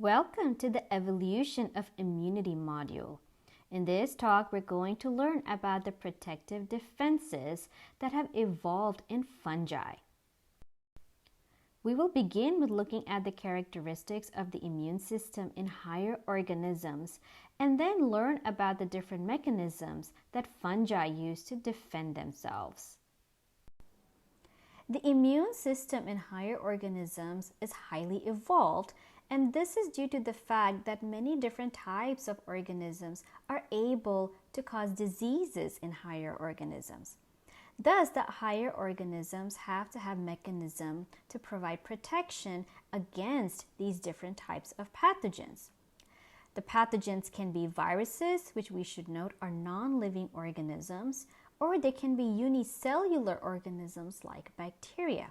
Welcome to the Evolution of Immunity module. In this talk, we're going to learn about the protective defenses that have evolved in fungi. We will begin with looking at the characteristics of the immune system in higher organisms and then learn about the different mechanisms that fungi use to defend themselves. The immune system in higher organisms is highly evolved, and this is due to the fact that many different types of organisms are able to cause diseases in higher organisms. Thus, the higher organisms have to have mechanism to provide protection against these different types of pathogens. The pathogens can be viruses, which we should note are non-living organisms, or they can be unicellular organisms like bacteria.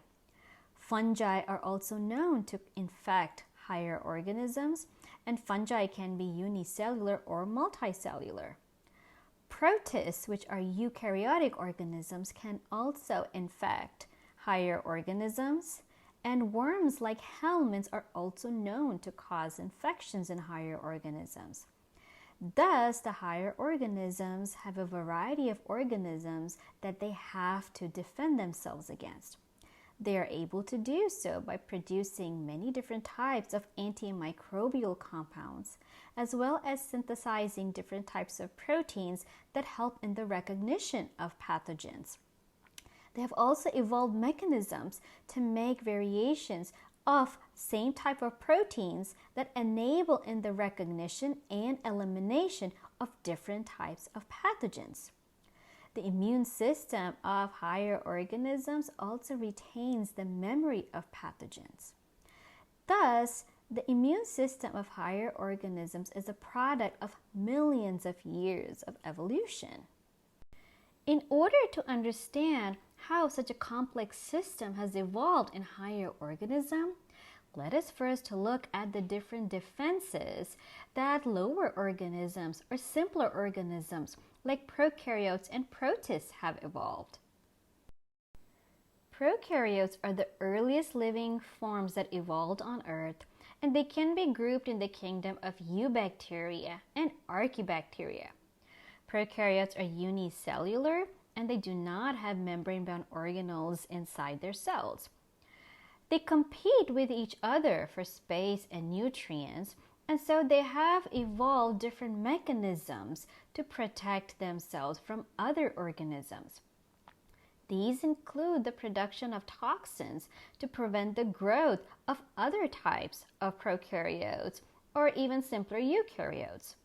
Fungi are also known to infect higher organisms, and fungi can be unicellular or multicellular. Protists, which are eukaryotic organisms, can also infect higher organisms, and worms like helminths are also known to cause infections in higher organisms. Thus, the higher organisms have a variety of organisms that they have to defend themselves against. They are able to do so by producing many different types of antimicrobial compounds, as well as synthesizing different types of proteins that help in the recognition of pathogens. They have also evolved mechanisms to make variations of same type of proteins that enable in the recognition and elimination of different types of pathogens. The immune system of higher organisms also retains the memory of pathogens. Thus, the immune system of higher organisms is a product of millions of years of evolution. In order to understand how such a complex system has evolved in higher organisms, let us first look at the different defenses that lower organisms or simpler organisms like prokaryotes and protists have evolved. Prokaryotes are the earliest living forms that evolved on Earth, and they can be grouped in the kingdom of eubacteria and archaebacteria. Prokaryotes are unicellular, and they do not have membrane-bound organelles inside their cells. They compete with each other for space and nutrients, and so they have evolved different mechanisms to protect themselves from other organisms. These include the production of toxins to prevent the growth of other types of prokaryotes or even simpler eukaryotes.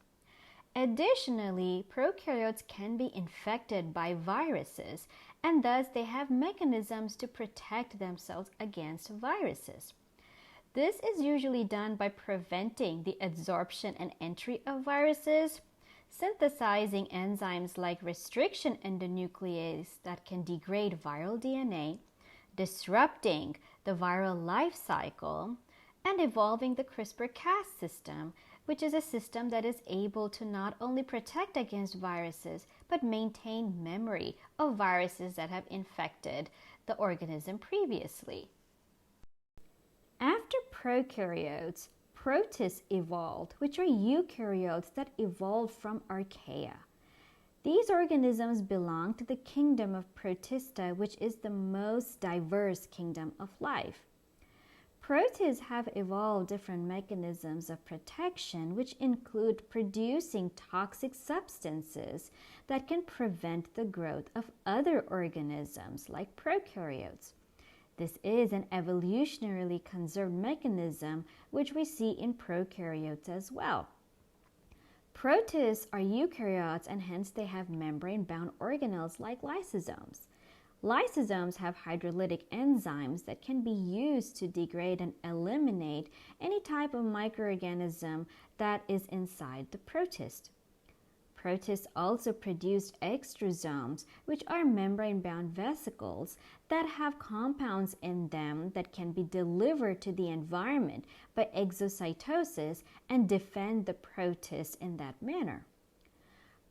Additionally, prokaryotes can be infected by viruses, and thus they have mechanisms to protect themselves against viruses. This is usually done by preventing the absorption and entry of viruses, synthesizing enzymes like restriction endonuclease that can degrade viral DNA, disrupting the viral life cycle, and evolving the CRISPR-Cas system, which is a system that is able to not only protect against viruses, but maintain memory of viruses that have infected the organism previously. After prokaryotes, protists evolved, which are eukaryotes that evolved from archaea. These organisms belong to the kingdom of Protista, which is the most diverse kingdom of life. Protists have evolved different mechanisms of protection, which include producing toxic substances that can prevent the growth of other organisms like prokaryotes. This is an evolutionarily conserved mechanism which we see in prokaryotes as well. Protists are eukaryotes, and hence they have membrane-bound organelles like lysosomes. Lysosomes have hydrolytic enzymes that can be used to degrade and eliminate any type of microorganism that is inside the protist. Protists also produce extrasomes, which are membrane-bound vesicles that have compounds in them that can be delivered to the environment by exocytosis and defend the protist in that manner.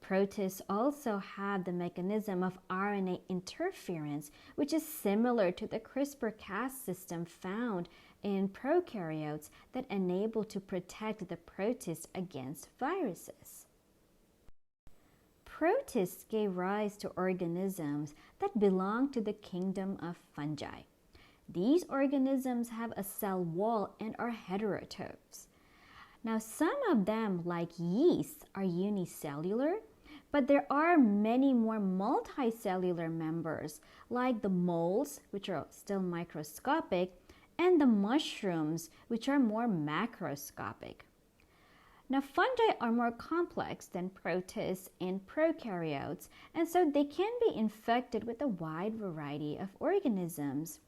Protists also have the mechanism of RNA interference, which is similar to the CRISPR-Cas system found in prokaryotes that enable to protect the protists against viruses. Protists gave rise to organisms that belong to the kingdom of fungi. These organisms have a cell wall and are heterotrophs. Now, some of them, like yeast, are unicellular, but there are many more multicellular members, like the molds, which are still microscopic, and the mushrooms, which are more macroscopic. Now, fungi are more complex than protists and prokaryotes, and so they can be infected with a wide variety of organisms.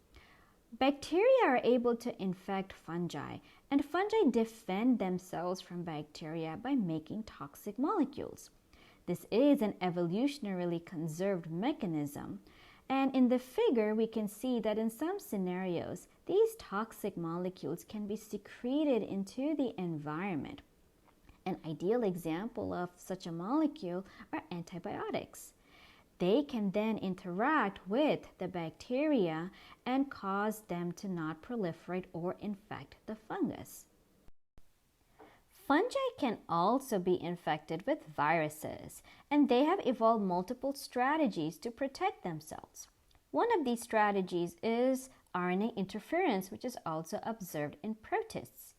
Bacteria are able to infect fungi, and fungi defend themselves from bacteria by making toxic molecules. This is an evolutionarily conserved mechanism, and in the figure we can see that in some scenarios, these toxic molecules can be secreted into the environment. An ideal example of such a molecule are antibiotics. They can then interact with the bacteria and cause them to not proliferate or infect the fungus. Fungi can also be infected with viruses, and they have evolved multiple strategies to protect themselves. One of these strategies is RNA interference, which is also observed in protists.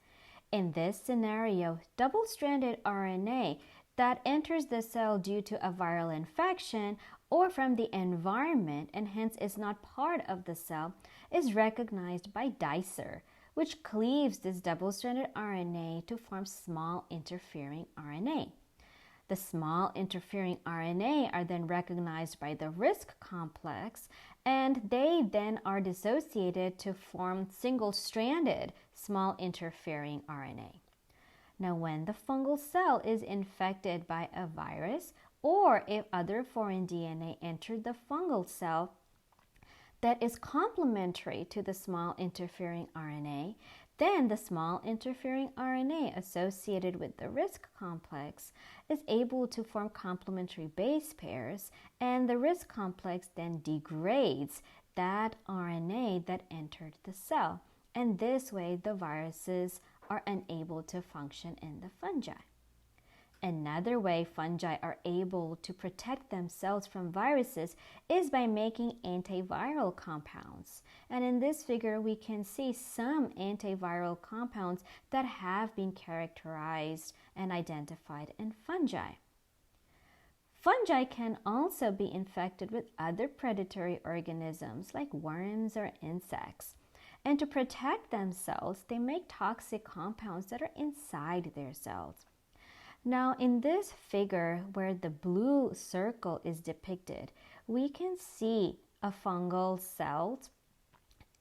In this scenario, double-stranded RNA that enters the cell due to a viral infection or from the environment and hence is not part of the cell is recognized by dicer, which cleaves this double-stranded RNA to form small interfering RNA. The small interfering RNA are then recognized by the RISC complex, and they then are dissociated to form single-stranded small interfering RNA. Now, when the fungal cell is infected by a virus, or if other foreign DNA entered the fungal cell that is complementary to the small interfering RNA, then the small interfering RNA associated with the RISC complex is able to form complementary base pairs, and the RISC complex then degrades that RNA that entered the cell. And this way, the viruses are unable to function in the fungi. Another way fungi are able to protect themselves from viruses is by making antiviral compounds. And in this figure, we can see some antiviral compounds that have been characterized and identified in fungi. Fungi can also be infected with other predatory organisms like worms or insects. And to protect themselves, they make toxic compounds that are inside their cells. Now, in this figure where the blue circle is depicted, we can see a fungal cell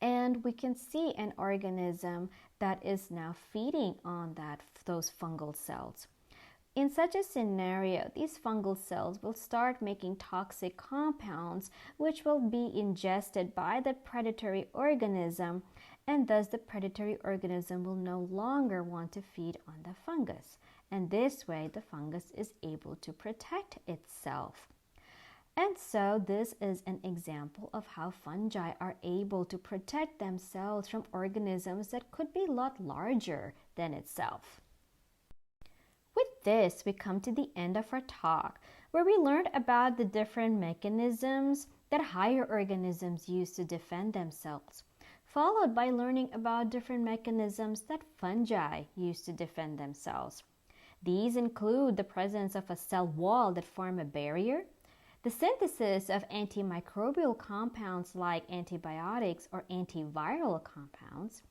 and we can see an organism that is now feeding on those fungal cells. In such a scenario, these fungal cells will start making toxic compounds which will be ingested by the predatory organism, and thus the predatory organism will no longer want to feed on the fungus. And this way, the fungus is able to protect itself. And so this is an example of how fungi are able to protect themselves from organisms that could be a lot larger than itself. With this, we come to the end of our talk, where we learned about the different mechanisms that higher organisms use to defend themselves, followed by learning about different mechanisms that fungi use to defend themselves. These include the presence of a cell wall that form a barrier, the synthesis of antimicrobial compounds like antibiotics or antiviral compounds,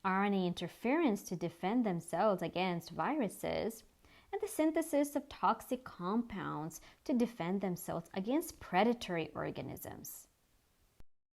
RNA interference to defend themselves against viruses, and the synthesis of toxic compounds to defend themselves against predatory organisms.